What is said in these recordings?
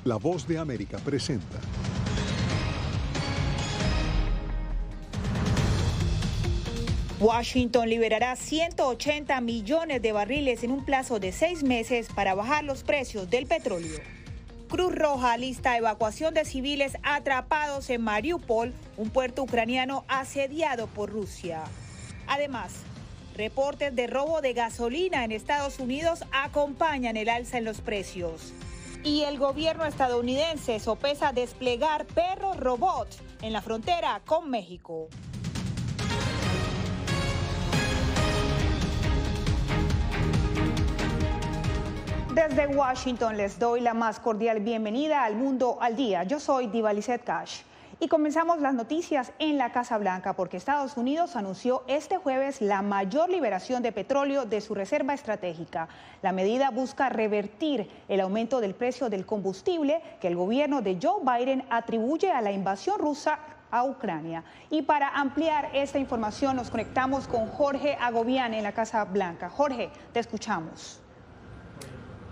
La Voz de América presenta. Washington liberará 180 millones de barriles en un plazo de 6 meses para bajar los precios del petróleo. Cruz Roja alista evacuación de civiles atrapados en Mariupol, un puerto ucraniano asediado por Rusia. Además, reportes de robo de gasolina en Estados Unidos acompañan el alza en los precios. Y el gobierno estadounidense sopesa desplegar perros robots en la frontera con México. Desde Washington les doy la más cordial bienvenida al Mundo al Día. Yo soy Diva Lizette Cash. Y comenzamos las noticias en la Casa Blanca porque Estados Unidos anunció este jueves la mayor liberación de petróleo de su reserva estratégica. La medida busca revertir el aumento del precio del combustible que el gobierno de Joe Biden atribuye a la invasión rusa a Ucrania. Y para ampliar esta información nos conectamos con Jorge Agobián en la Casa Blanca. Jorge, te escuchamos.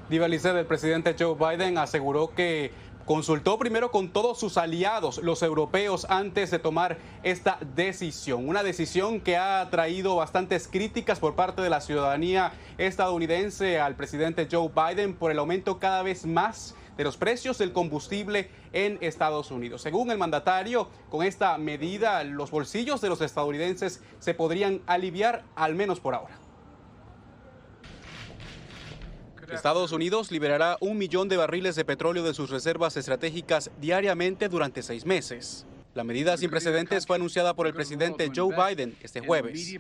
Diva Lizette, el presidente Joe Biden aseguró que consultó primero con todos sus aliados, los europeos, antes de tomar esta decisión. Una decisión que ha traído bastantes críticas por parte de la ciudadanía estadounidense al presidente Joe Biden por el aumento cada vez más de los precios del combustible en Estados Unidos. Según el mandatario, con esta medida los bolsillos de los estadounidenses se podrían aliviar, al menos por ahora. Estados Unidos liberará 1 millón de barriles de petróleo de sus reservas estratégicas diariamente durante 6 meses. La medida sin precedentes fue anunciada por el presidente Joe Biden este jueves.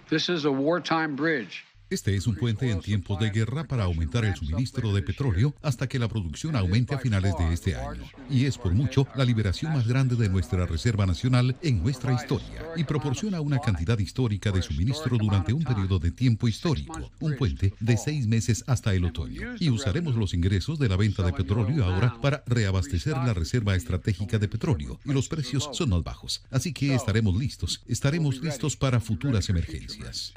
Este es un puente en tiempos de guerra para aumentar el suministro de petróleo hasta que la producción aumente a finales de este año. Y es por mucho la liberación más grande de nuestra Reserva Nacional en nuestra historia y proporciona una cantidad histórica de suministro durante un periodo de tiempo histórico, un puente de 6 meses hasta el otoño. Y usaremos los ingresos de la venta de petróleo ahora para reabastecer la Reserva Estratégica de Petróleo y los precios son más bajos. Así que estaremos listos para futuras emergencias.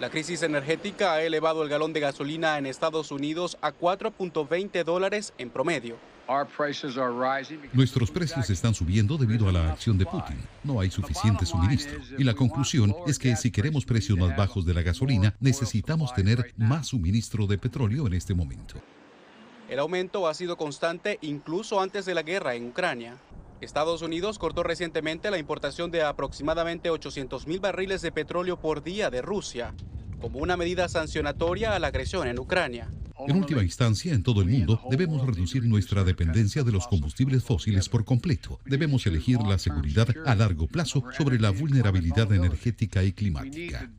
La crisis energética ha elevado el galón de gasolina en Estados Unidos a $4.20 en promedio. Nuestros precios están subiendo debido a la acción de Putin. No hay suficiente suministro. Y la conclusión es que si queremos precios más bajos de la gasolina, necesitamos tener más suministro de petróleo en este momento. El aumento ha sido constante incluso antes de la guerra en Ucrania. Estados Unidos cortó recientemente la importación de aproximadamente 800,000 barriles de petróleo por día de Rusia, como una medida sancionatoria a la agresión en Ucrania. En última instancia, en todo el mundo, debemos reducir nuestra dependencia de los combustibles fósiles por completo. Debemos elegir la seguridad a largo plazo sobre la vulnerabilidad energética y climática.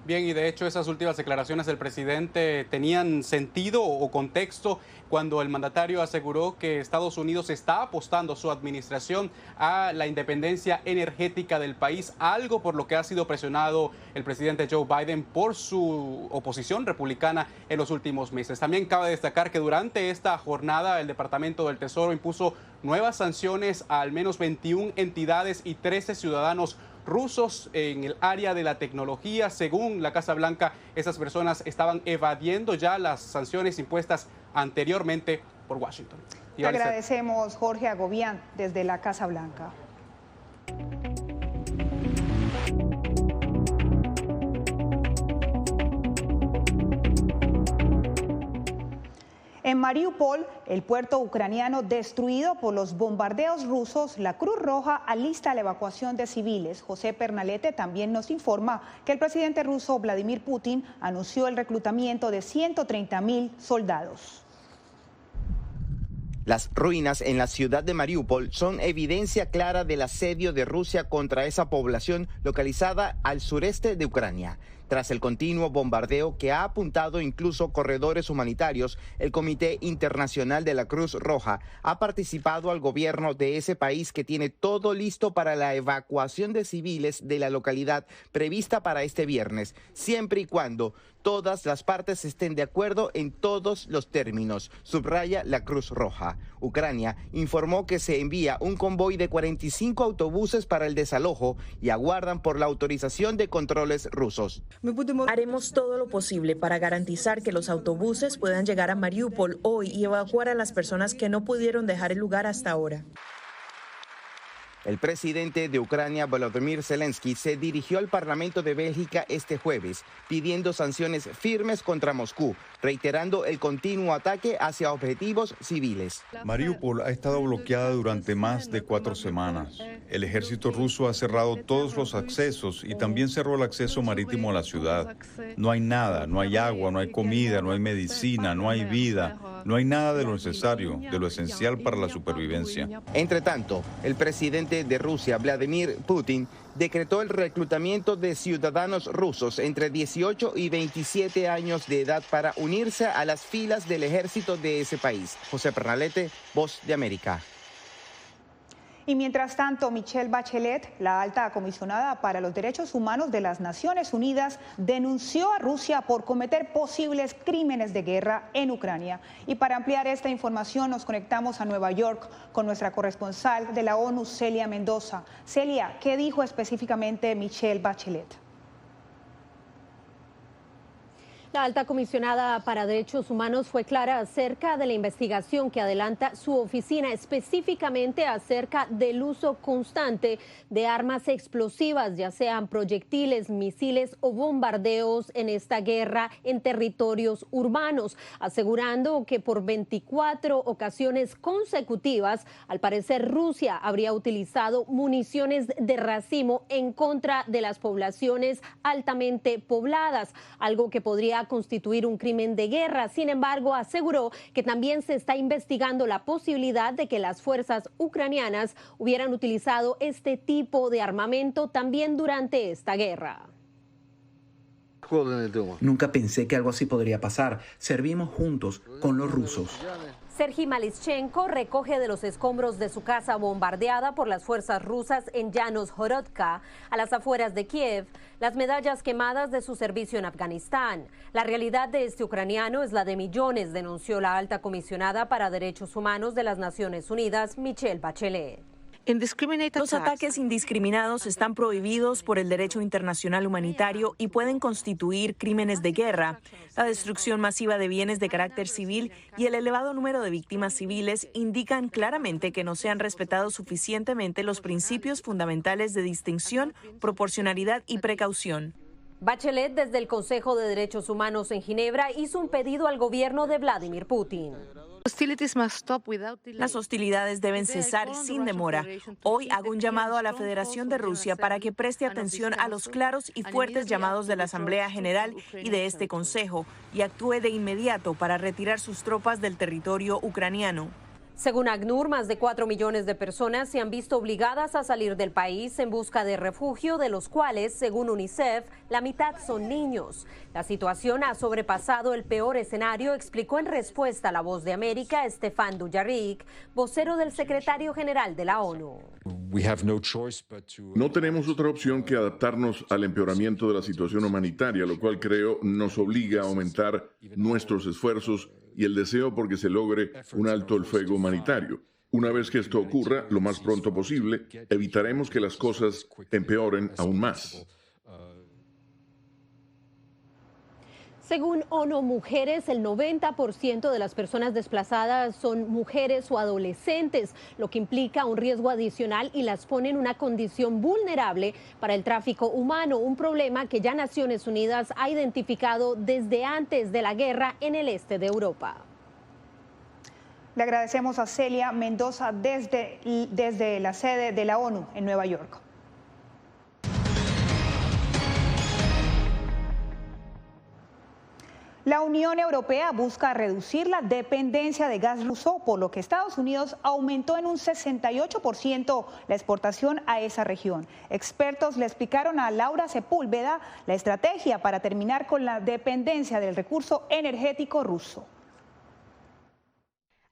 Bien, y de hecho esas últimas declaraciones del presidente tenían sentido o contexto cuando el mandatario aseguró que Estados Unidos está apostando su administración a la independencia energética del país, algo por lo que ha sido presionado el presidente Joe Biden por su oposición republicana en los últimos meses. También cabe destacar que durante esta jornada el Departamento del Tesoro impuso nuevas sanciones a al menos 21 entidades y 13 ciudadanos rusos en el área de la tecnología. Según la Casa Blanca, esas personas estaban evadiendo ya las sanciones impuestas anteriormente por Washington. Te agradecemos, Jorge Agobián, desde la Casa Blanca. En Mariupol, el puerto ucraniano destruido por los bombardeos rusos, la Cruz Roja alista la evacuación de civiles. José Pernalete también nos informa que el presidente ruso Vladimir Putin anunció el reclutamiento de 130,000 soldados. Las ruinas en la ciudad de Mariupol son evidencia clara del asedio de Rusia contra esa población localizada al sureste de Ucrania. Tras el continuo bombardeo que ha apuntado incluso corredores humanitarios, el Comité Internacional de la Cruz Roja ha participado al gobierno de ese país que tiene todo listo para la evacuación de civiles de la localidad prevista para este viernes, siempre y cuando todas las partes estén de acuerdo en todos los términos, subraya la Cruz Roja. Ucrania informó que se envía un convoy de 45 autobuses para el desalojo y aguardan por la autorización de controles rusos. Haremos todo lo posible para garantizar que los autobuses puedan llegar a Mariupol hoy y evacuar a las personas que no pudieron dejar el lugar hasta ahora. El presidente de Ucrania, Volodymyr Zelensky, se dirigió al Parlamento de Bélgica este jueves, pidiendo sanciones firmes contra Moscú, reiterando el continuo ataque hacia objetivos civiles. Mariupol ha estado bloqueada durante más de 4 semanas. El ejército ruso ha cerrado todos los accesos y también cerró el acceso marítimo a la ciudad. No hay nada, no hay agua, no hay comida, no hay medicina, no hay vida, no hay nada de lo necesario, de lo esencial para la supervivencia. Entre tanto, el presidente de Rusia, Vladimir Putin, decretó el reclutamiento de ciudadanos rusos entre 18 y 27 años de edad para unirse a las filas del ejército de ese país. José Pernalete, Voz de América. Y mientras tanto, Michelle Bachelet, la alta comisionada para los derechos humanos de las Naciones Unidas, denunció a Rusia por cometer posibles crímenes de guerra en Ucrania. Y para ampliar esta información nos conectamos a Nueva York con nuestra corresponsal de la ONU, Celia Mendoza. Celia, ¿qué dijo específicamente Michelle Bachelet? La alta comisionada para derechos humanos fue clara acerca de la investigación que adelanta su oficina, específicamente acerca del uso constante de armas explosivas, ya sean proyectiles, misiles o bombardeos en esta guerra en territorios urbanos, asegurando que por 24 ocasiones consecutivas, al parecer Rusia habría utilizado municiones de racimo en contra de las poblaciones altamente pobladas, algo que podría constituir un crimen de guerra. Sin embargo, aseguró que también se está investigando la posibilidad de que las fuerzas ucranianas hubieran utilizado este tipo de armamento también durante esta guerra. Nunca pensé que algo así podría pasar. Servimos juntos con los rusos. Sergei Malischenko recoge de los escombros de su casa bombardeada por las fuerzas rusas en Llanos-Horodka, a las afueras de Kiev, las medallas quemadas de su servicio en Afganistán. La realidad de este ucraniano es la de millones, denunció la alta comisionada para derechos humanos de las Naciones Unidas, Michelle Bachelet. Los ataques indiscriminados están prohibidos por el derecho internacional humanitario y pueden constituir crímenes de guerra. La destrucción masiva de bienes de carácter civil y el elevado número de víctimas civiles indican claramente que no se han respetado suficientemente los principios fundamentales de distinción, proporcionalidad y precaución. Bachelet, desde el Consejo de Derechos Humanos en Ginebra, hizo un pedido al gobierno de Vladimir Putin. Las hostilidades deben cesar sin demora. Hoy hago un llamado a la Federación de Rusia para que preste atención a los claros y fuertes llamados de la Asamblea General y de este Consejo y actúe de inmediato para retirar sus tropas del territorio ucraniano. Según ACNUR, más de 4 millones de personas se han visto obligadas a salir del país en busca de refugio, de los cuales, según UNICEF, la mitad son niños. La situación ha sobrepasado el peor escenario, explicó en respuesta a La Voz de América Stefan Dujarric, vocero del secretario general de la ONU. No tenemos otra opción que adaptarnos al empeoramiento de la situación humanitaria, lo cual creo nos obliga a aumentar nuestros esfuerzos y el deseo por que se logre un alto el fuego humanitario. Una vez que esto ocurra, lo más pronto posible, evitaremos que las cosas empeoren aún más. Según ONU Mujeres, el 90% de las personas desplazadas son mujeres o adolescentes, lo que implica un riesgo adicional y las pone en una condición vulnerable para el tráfico humano, un problema que ya Naciones Unidas ha identificado desde antes de la guerra en el este de Europa. Le agradecemos a Celia Mendoza desde la sede de la ONU en Nueva York. La Unión Europea busca reducir la dependencia de gas ruso, por lo que Estados Unidos aumentó en un 68% la exportación a esa región. Expertos le explicaron a Laura Sepúlveda la estrategia para terminar con la dependencia del recurso energético ruso.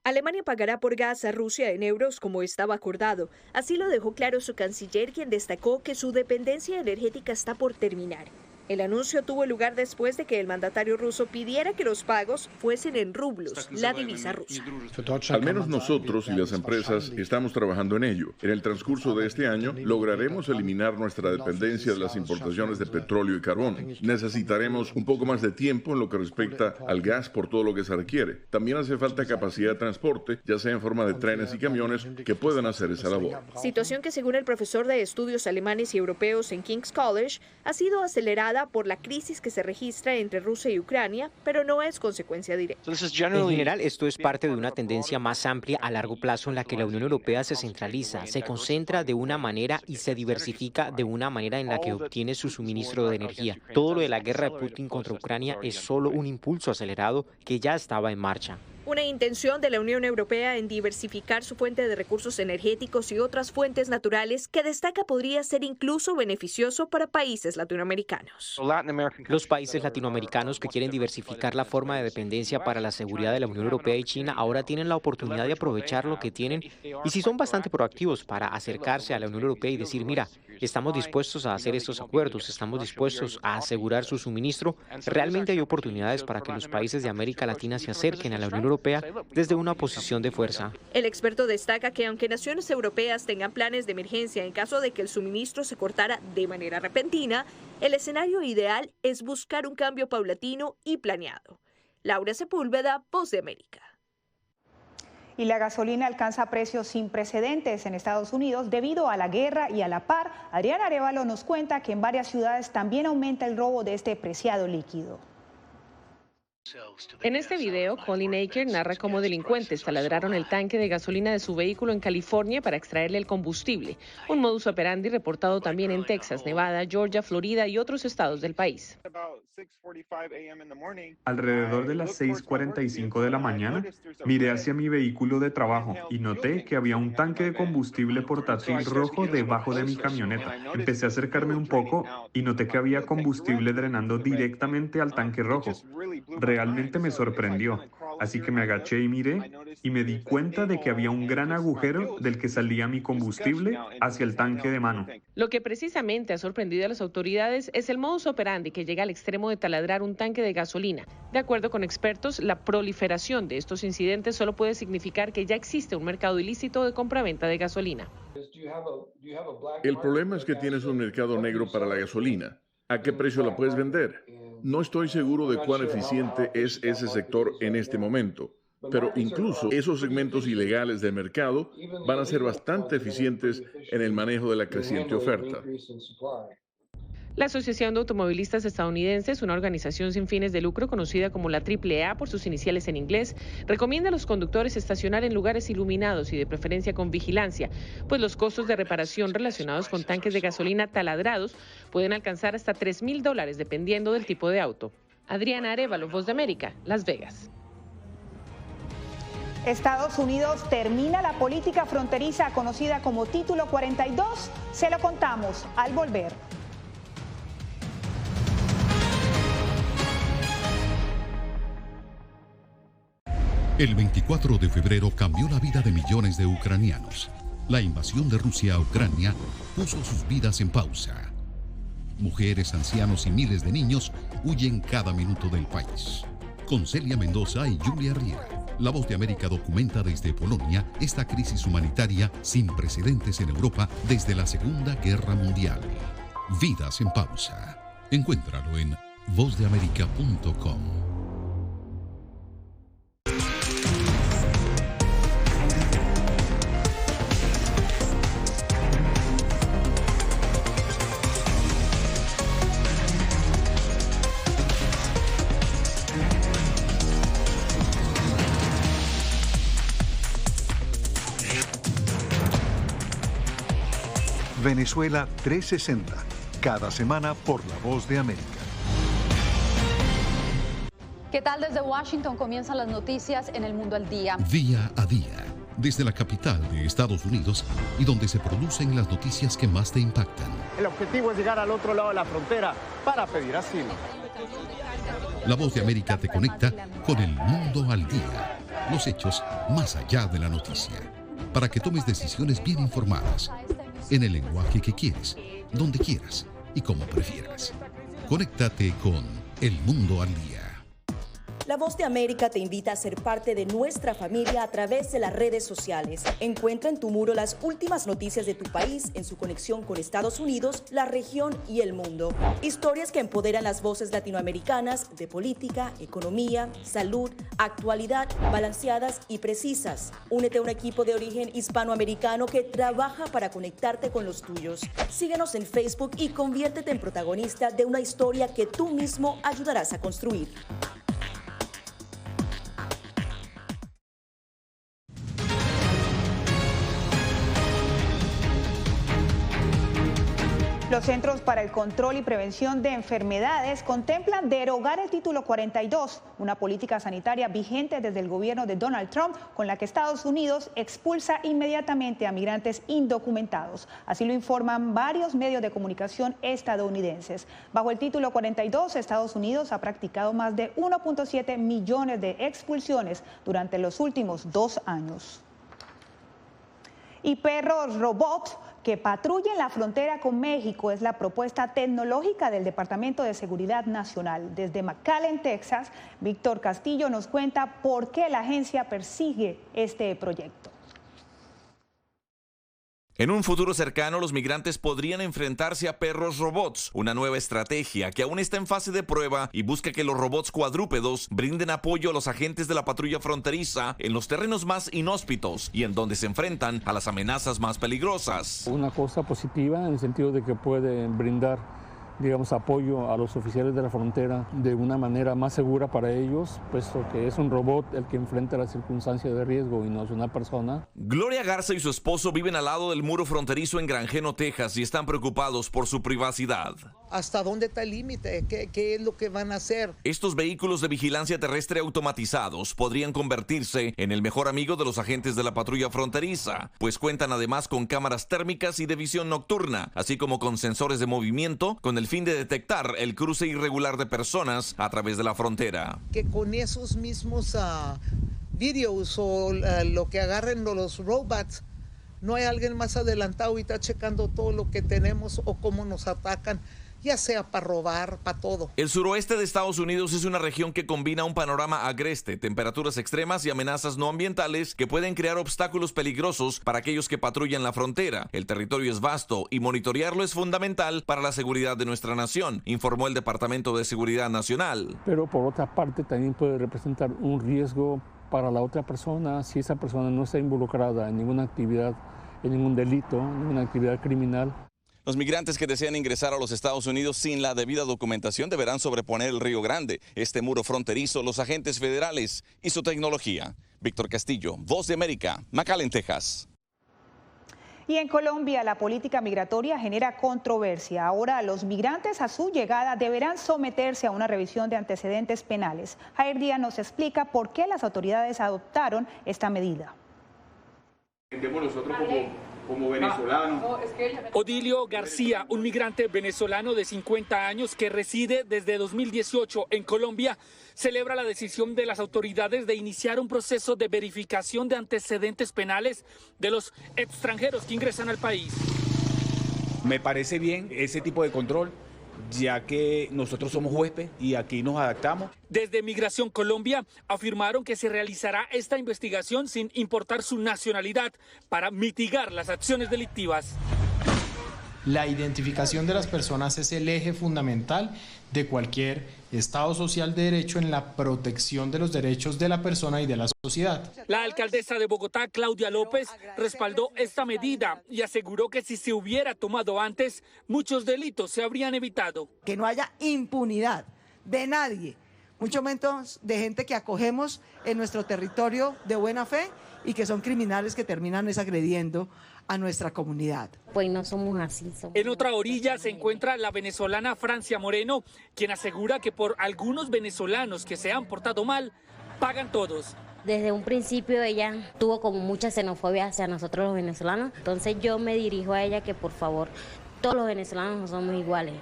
Alemania pagará por gas a Rusia en euros como estaba acordado. Así lo dejó claro su canciller, quien destacó que su dependencia energética está por terminar. El anuncio tuvo lugar después de que el mandatario ruso pidiera que los pagos fuesen en rublos, la divisa rusa. Al menos nosotros y las empresas estamos trabajando en ello. En el transcurso de este año lograremos eliminar nuestra dependencia de las importaciones de petróleo y carbón. Necesitaremos un poco más de tiempo en lo que respecta al gas por todo lo que se requiere. También hace falta capacidad de transporte, ya sea en forma de trenes y camiones, que puedan hacer esa labor. Situación que, según el profesor de estudios alemanes y europeos en King's College, ha sido acelerada por la crisis que se registra entre Rusia y Ucrania, pero no es consecuencia directa. En general, esto es parte de una tendencia más amplia a largo plazo en la que la Unión Europea se centraliza, se concentra de una manera y se diversifica de una manera en la que obtiene su suministro de energía. Todo lo de la guerra de Putin contra Ucrania es solo un impulso acelerado que ya estaba en marcha. Una intención de la Unión Europea en diversificar su fuente de recursos energéticos y otras fuentes naturales que destaca podría ser incluso beneficioso para países latinoamericanos. Los países latinoamericanos que quieren diversificar la forma de dependencia para la seguridad de la Unión Europea y China ahora tienen la oportunidad de aprovechar lo que tienen y si son bastante proactivos para acercarse a la Unión Europea y decir, mira, estamos dispuestos a hacer estos acuerdos, estamos dispuestos a asegurar su suministro, realmente hay oportunidades para que los países de América Latina se acerquen a la Unión Europea desde una posición de fuerza. El experto destaca que aunque naciones europeas tengan planes de emergencia en caso de que el suministro se cortara de manera repentina, el escenario ideal es buscar un cambio paulatino y planeado. Laura Sepúlveda, Voz de América. Y la gasolina alcanza precios sin precedentes en Estados Unidos debido a la guerra y a la par. Adriana Arévalo nos cuenta que en varias ciudades también aumenta el robo de este preciado líquido. En este video, Colin Aker narra cómo delincuentes taladraron el tanque de gasolina de su vehículo en California para extraerle el combustible, un modus operandi reportado también en Texas, Nevada, Georgia, Florida y otros estados del país. Alrededor de las 6:45 de la mañana, miré hacia mi vehículo de trabajo y noté que había un tanque de combustible portátil rojo debajo de mi camioneta. Empecé a acercarme un poco y noté que había combustible drenando directamente al tanque rojo. Realmente me sorprendió, así que me agaché y miré y me di cuenta de que había un gran agujero del que salía mi combustible hacia el tanque de mano. Lo que precisamente ha sorprendido a las autoridades es el modus operandi que llega al extremo de taladrar un tanque de gasolina. De acuerdo con expertos, la proliferación de estos incidentes solo puede significar que ya existe un mercado ilícito de compraventa de gasolina. El problema es que tienes un mercado negro para la gasolina. ¿A qué precio la puedes vender? No estoy seguro de cuán eficiente es ese sector en este momento, pero incluso esos segmentos ilegales del mercado van a ser bastante eficientes en el manejo de la creciente oferta. La Asociación de Automovilistas Estadounidenses, una organización sin fines de lucro conocida como la AAA por sus iniciales en inglés, recomienda a los conductores estacionar en lugares iluminados y de preferencia con vigilancia, pues los costos de reparación relacionados con tanques de gasolina taladrados pueden alcanzar hasta $3,000 dependiendo del tipo de auto. Adriana Arévalo, Voz de América, Las Vegas. Estados Unidos termina la política fronteriza conocida como Título 42. Se lo contamos al volver. El 24 de febrero cambió la vida de millones de ucranianos. La invasión de Rusia a Ucrania puso sus vidas en pausa. Mujeres, ancianos y miles de niños huyen cada minuto del país. Con Celia Mendoza y Julia Riera, La Voz de América documenta desde Polonia esta crisis humanitaria sin precedentes en Europa desde la Segunda Guerra Mundial. Vidas en pausa. Encuéntralo en vozdeamerica.com. Venezuela 360, cada semana por La Voz de América. ¿Qué tal? Desde Washington comienzan las noticias en El Mundo al Día. Día a día, desde la capital de Estados Unidos y donde se producen las noticias que más te impactan. El objetivo es llegar al otro lado de la frontera para pedir asilo. La Voz de América te conecta con El Mundo al Día, los hechos más allá de la noticia, para que tomes decisiones bien informadas, en el lenguaje que quieres, donde quieras y como prefieras. Conéctate con El Mundo al Día. La Voz de América te invita a ser parte de nuestra familia a través de las redes sociales. Encuentra en tu muro las últimas noticias de tu país en su conexión con Estados Unidos, la región y el mundo. Historias que empoderan las voces latinoamericanas de política, economía, salud, actualidad, balanceadas y precisas. Únete a un equipo de origen hispanoamericano que trabaja para conectarte con los tuyos. Síguenos en Facebook y conviértete en protagonista de una historia que tú mismo ayudarás a construir. Los Centros para el Control y Prevención de Enfermedades contemplan derogar el Título 42, una política sanitaria vigente desde el gobierno de Donald Trump, con la que Estados Unidos expulsa inmediatamente a migrantes indocumentados. Así lo informan varios medios de comunicación estadounidenses. Bajo el Título 42, Estados Unidos ha practicado más de 1.7 millones de expulsiones durante los últimos 2 años. Y perros robot que patrullen la frontera con México es la propuesta tecnológica del Departamento de Seguridad Nacional. Desde McAllen, Texas, Víctor Castillo nos cuenta por qué la agencia persigue este proyecto. En un futuro cercano, los migrantes podrían enfrentarse a perros robots, una nueva estrategia que aún está en fase de prueba y busca que los robots cuadrúpedos brinden apoyo a los agentes de la patrulla fronteriza en los terrenos más inhóspitos y en donde se enfrentan a las amenazas más peligrosas. Una cosa positiva en el sentido de que puede brindar, digamos, apoyo a los oficiales de la frontera de una manera más segura para ellos, puesto que es un robot el que enfrenta las circunstancias de riesgo y no es una persona. Gloria Garza y su esposo viven al lado del muro fronterizo en Granjeno, Texas, y están preocupados por su privacidad. ¿Hasta dónde está el límite? ¿Qué es lo que van a hacer? Estos vehículos de vigilancia terrestre automatizados podrían convertirse en el mejor amigo de los agentes de la patrulla fronteriza, pues cuentan además con cámaras térmicas y de visión nocturna, así como con sensores de movimiento, con el fin de detectar el cruce irregular de personas a través de la frontera. Que con esos mismos videos o lo que agarren los robots, no hay alguien más adelantado y está checando todo lo que tenemos o cómo nos atacan, ya sea para robar, para todo. El suroeste de Estados Unidos es una región que combina un panorama agreste, temperaturas extremas y amenazas no ambientales que pueden crear obstáculos peligrosos para aquellos que patrullan la frontera. El territorio es vasto y monitorearlo es fundamental para la seguridad de nuestra nación, informó el Departamento de Seguridad Nacional. Pero por otra parte también puede representar un riesgo para la otra persona si esa persona no está involucrada en ninguna actividad, en ningún delito, en ninguna actividad criminal. Los migrantes que desean ingresar a los Estados Unidos sin la debida documentación deberán sobreponer el Río Grande, este muro fronterizo, los agentes federales y su tecnología. Víctor Castillo, Voz de América, McAllen, Texas. Y en Colombia la política migratoria genera controversia. Ahora los migrantes a su llegada deberán someterse a una revisión de antecedentes penales. Jair Díaz nos explica por qué las autoridades adoptaron esta medida. Nosotros como venezolanos. Odilio García, un migrante venezolano de 50 años que reside desde 2018 en Colombia, celebra la decisión de las autoridades de iniciar un proceso de verificación de antecedentes penales de los extranjeros que ingresan al país. Me parece bien ese tipo de control, ya que nosotros somos huéspedes y aquí nos adaptamos. Desde Migración Colombia afirmaron que se realizará esta investigación sin importar su nacionalidad para mitigar las acciones delictivas. La identificación de las personas es el eje fundamental de cualquier Estado social de derecho en la protección de los derechos de la persona y de la sociedad. La alcaldesa de Bogotá, Claudia López, respaldó esta medida y aseguró que si se hubiera tomado antes, muchos delitos se habrían evitado. Que no haya impunidad de nadie, mucho menos de gente que acogemos en nuestro territorio de buena fe y que son criminales que terminan desagrediendo a nuestra comunidad. Pues no somos así. En otra orilla se encuentra la venezolana Francia Moreno, quien asegura que por algunos venezolanos que se han portado mal, pagan todos. Desde un principio ella tuvo como mucha xenofobia hacia nosotros los venezolanos, entonces yo me dirijo a ella que por favor, todos los venezolanos no somos iguales.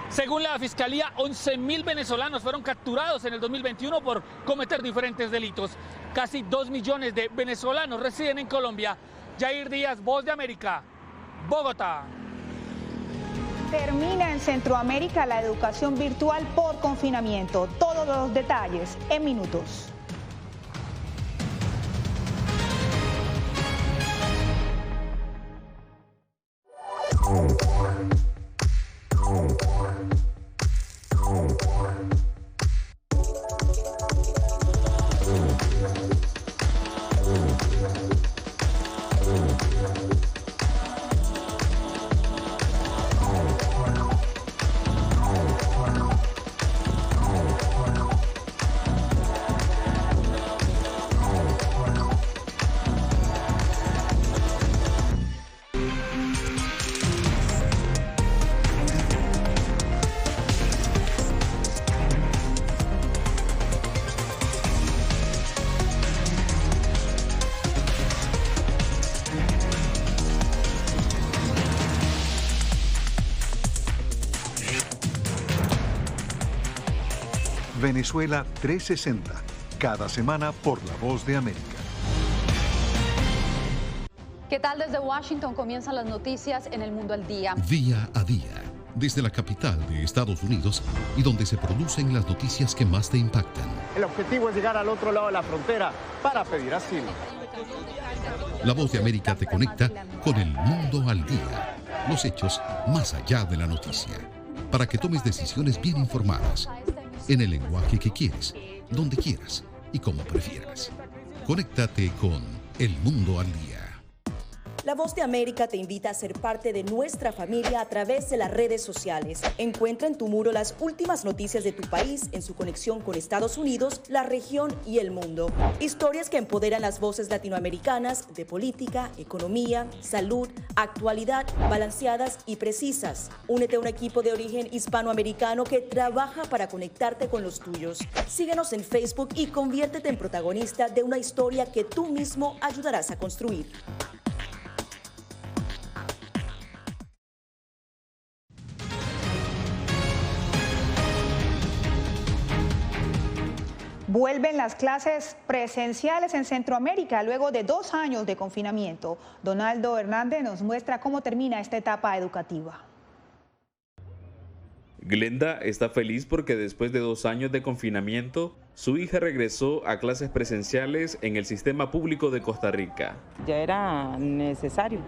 Según la Fiscalía, 11.000 venezolanos fueron capturados en el 2021 por cometer diferentes delitos. Casi 2 millones de venezolanos residen en Colombia. Jair Díaz, Voz de América, Bogotá. Termina en Centroamérica la educación virtual por confinamiento. Todos los detalles en minutos. Venezuela 360, cada semana por La Voz de América. ¿Qué tal? Desde Washington comienzan las noticias en El Mundo al Día. Día a día, desde la capital de Estados Unidos y donde se producen las noticias que más te impactan. El objetivo es llegar al otro lado de la frontera para pedir asilo. La Voz de América te conecta con El Mundo al Día, los hechos más allá de la noticia, para que tomes decisiones bien informadas, en el lenguaje que quieres, donde quieras y como prefieras. Conéctate con El Mundo al Día. La Voz de América te invita a ser parte de nuestra familia a través de las redes sociales. Encuentra en tu muro las últimas noticias de tu país en su conexión con Estados Unidos, la región y el mundo. Historias que empoderan las voces latinoamericanas de política, economía, salud, actualidad, balanceadas y precisas. Únete a un equipo de origen hispanoamericano que trabaja para conectarte con los tuyos. Síguenos en Facebook y conviértete en protagonista de una historia que tú mismo ayudarás a construir. Vuelven las clases presenciales en Centroamérica luego de 2 años de confinamiento. Donaldo Hernández nos muestra cómo termina esta etapa educativa. Glenda está feliz porque después de 2 años de confinamiento, su hija regresó a clases presenciales en el sistema público de Costa Rica. Ya era necesario.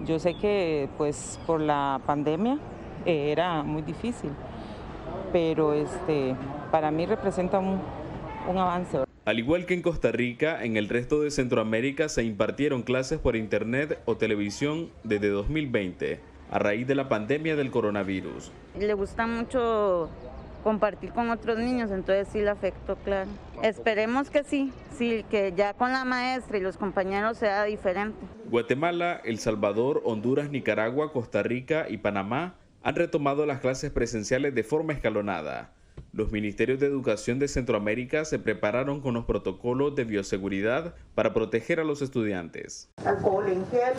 Yo sé que pues por la pandemia era muy difícil, pero para mí representa un avance. Al igual que en Costa Rica, en el resto de Centroamérica se impartieron clases por internet o televisión desde 2020, a raíz de la pandemia del coronavirus. Le gusta mucho compartir con otros niños, entonces sí le afectó, claro. Esperemos que sí, que ya con la maestra y los compañeros sea diferente. Guatemala, El Salvador, Honduras, Nicaragua, Costa Rica y Panamá han retomado las clases presenciales de forma escalonada. Los ministerios de educación de Centroamérica se prepararon con los protocolos de bioseguridad para proteger a los estudiantes. Alcohol en gel,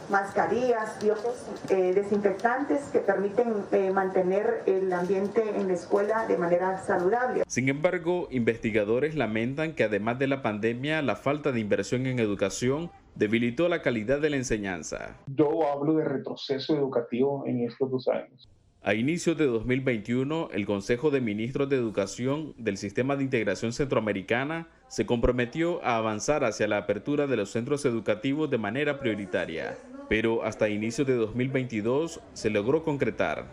mascarillas y otros desinfectantes que permiten mantener el ambiente en la escuela de manera saludable. Sin embargo, investigadores lamentan que además de la pandemia, la falta de inversión en educación debilitó la calidad de la enseñanza. Yo hablo de retroceso educativo en estos 2 años. A inicios de 2021, el Consejo de Ministros de Educación del Sistema de Integración Centroamericana se comprometió a avanzar hacia la apertura de los centros educativos de manera prioritaria, pero hasta inicios de 2022 se logró concretar.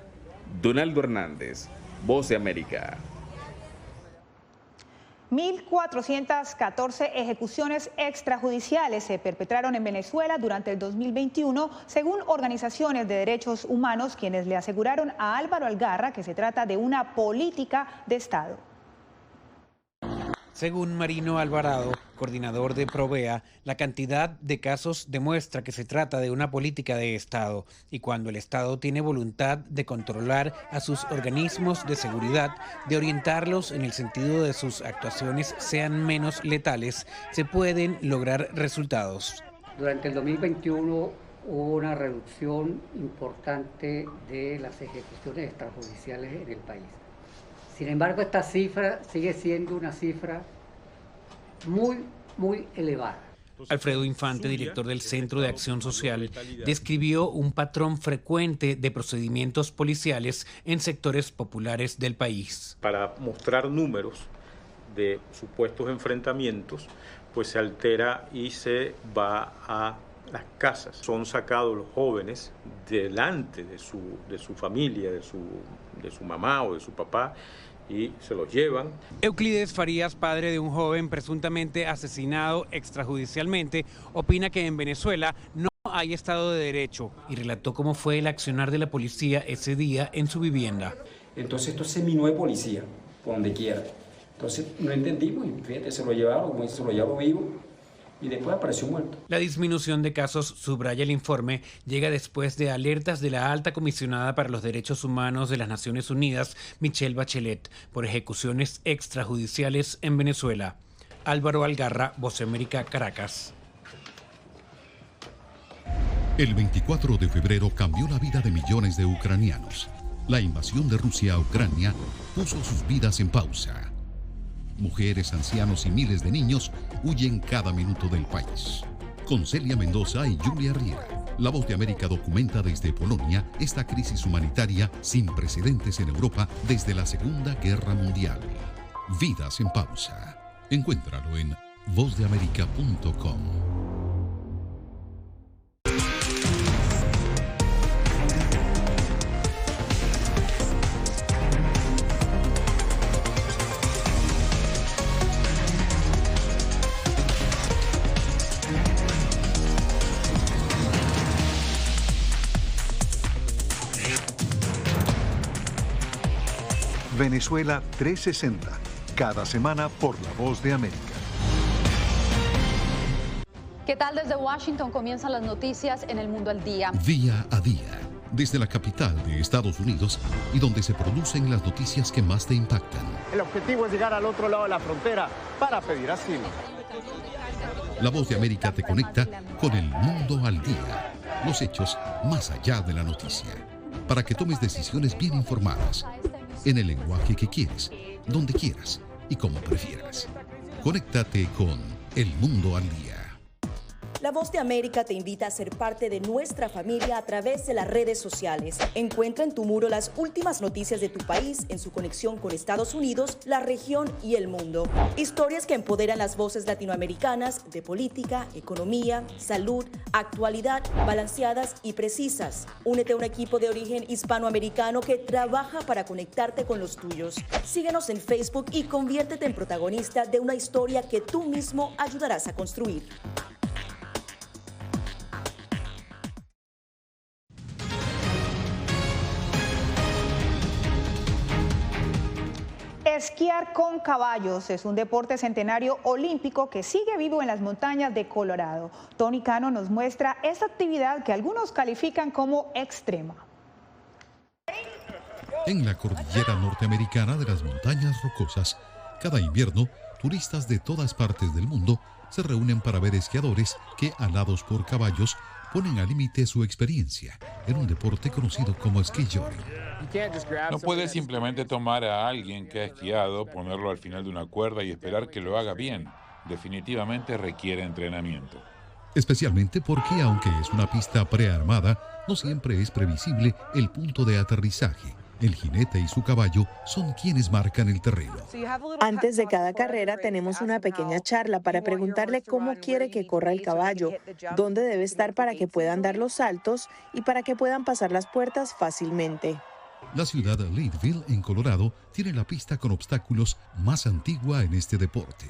Donaldo Hernández, Voz de América. 1.414 ejecuciones extrajudiciales se perpetraron en Venezuela durante el 2021, según organizaciones de derechos humanos, quienes le aseguraron a Álvaro Algarra que se trata de una política de Estado. Según Marino Alvarado, coordinador de Provea, la cantidad de casos demuestra que se trata de una política de Estado y cuando el Estado tiene voluntad de controlar a sus organismos de seguridad, de orientarlos en el sentido de sus actuaciones sean menos letales, se pueden lograr resultados. Durante el 2021 hubo una reducción importante de las ejecuciones extrajudiciales en el país. Sin embargo, esta cifra sigue siendo una cifra muy elevada. Alfredo Infante, director del Centro de Acción Social, describió un patrón frecuente de procedimientos policiales en sectores populares del país. Para mostrar números de supuestos enfrentamientos, pues se altera y se va a las casas. Son sacados los jóvenes delante de su familia, de su mamá o de su papá, y se los llevan. Euclides Farías, padre de un joven presuntamente asesinado extrajudicialmente, opina que en Venezuela no hay Estado de Derecho y relató cómo fue el accionar de la policía ese día en su vivienda. Entonces esto se minó de policía, por donde quiera. Entonces no entendimos y fíjate, se lo llevaron, como dice, se lo llevaron vivo. Y después apareció muerto. La disminución de casos, subraya el informe, llega después de alertas de la alta comisionada para los derechos humanos de las Naciones Unidas, Michelle Bachelet, por ejecuciones extrajudiciales en Venezuela. Álvaro Algarra, Voz de América, Caracas. El 24 de febrero cambió la vida de millones de ucranianos. La invasión de Rusia a Ucrania puso sus vidas en pausa. Mujeres, ancianos y miles de niños huyen cada minuto del país. Con Celia Mendoza y Julia Riera, La Voz de América documenta desde Polonia esta crisis humanitaria sin precedentes en Europa desde la Segunda Guerra Mundial. Vidas en pausa. Encuéntralo en vozdeamerica.com. Venezuela 360, cada semana por La Voz de América. ¿Qué tal? Desde Washington comienzan las noticias en El Mundo al Día. Día a día, desde la capital de Estados Unidos y donde se producen las noticias que más te impactan. El objetivo es llegar al otro lado de la frontera para pedir asilo. La Voz de América te conecta con El Mundo al Día, los hechos más allá de la noticia, para que tomes decisiones bien informadas, en el lenguaje que quieres, donde quieras y como prefieras. Conéctate con El Mundo al Día. La Voz de América te invita a ser parte de nuestra familia a través de las redes sociales. Encuentra en tu muro las últimas noticias de tu país en su conexión con Estados Unidos, la región y el mundo. Historias que empoderan las voces latinoamericanas de política, economía, salud, actualidad, balanceadas y precisas. Únete a un equipo de origen hispanoamericano que trabaja para conectarte con los tuyos. Síguenos en Facebook y conviértete en protagonista de una historia que tú mismo ayudarás a construir. Esquiar con caballos es un deporte centenario olímpico que sigue vivo en las montañas de Colorado. Tony Cano nos muestra esta actividad que algunos califican como extrema. En la cordillera norteamericana de las montañas rocosas, cada invierno, turistas de todas partes del mundo se reúnen para ver esquiadores que, alados por caballos, ponen al límite su experiencia en un deporte conocido como ski jogging. No puedes simplemente tomar a alguien que ha esquiado, ponerlo al final de una cuerda y esperar que lo haga bien. Definitivamente requiere entrenamiento. Especialmente porque, aunque es una pista prearmada, no siempre es previsible el punto de aterrizaje. El jinete y su caballo son quienes marcan el terreno. Antes de cada carrera tenemos una pequeña charla para preguntarle cómo quiere que corra el caballo, dónde debe estar para que puedan dar los saltos y para que puedan pasar las puertas fácilmente. La ciudad de Leadville, en Colorado, tiene la pista con obstáculos más antigua en este deporte.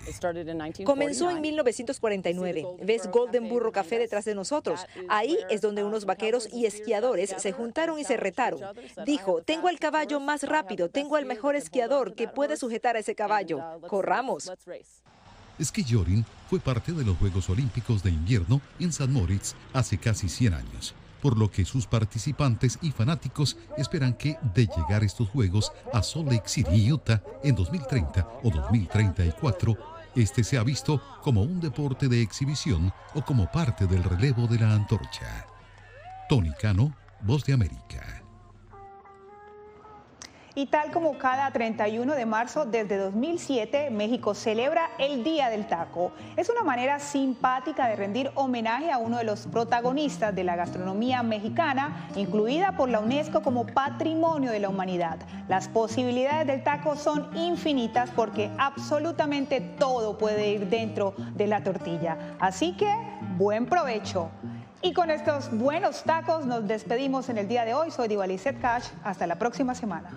Comenzó en 1949. ¿Ves Golden Burro Café detrás de nosotros? Ahí es donde unos vaqueros y esquiadores se juntaron y se retaron. Dijo, tengo el caballo más rápido, tengo el mejor esquiador que puede sujetar a ese caballo. ¡Corramos! Ski jogging fue parte de los Juegos Olímpicos de Invierno en St. Moritz hace casi 100 años. Por lo que sus participantes y fanáticos esperan que, de llegar estos Juegos a Salt Lake City, Utah, en 2030 o 2034, este sea visto como un deporte de exhibición o como parte del relevo de la antorcha. Tony Cano, Voz de América. Y tal como cada 31 de marzo desde 2007, México celebra el Día del Taco. Es una manera simpática de rendir homenaje a uno de los protagonistas de la gastronomía mexicana, incluida por la UNESCO como Patrimonio de la Humanidad. Las posibilidades del taco son infinitas porque absolutamente todo puede ir dentro de la tortilla. Así que, buen provecho. Y con estos buenos tacos nos despedimos en el día de hoy. Soy Divalicet Cash. Hasta la próxima semana.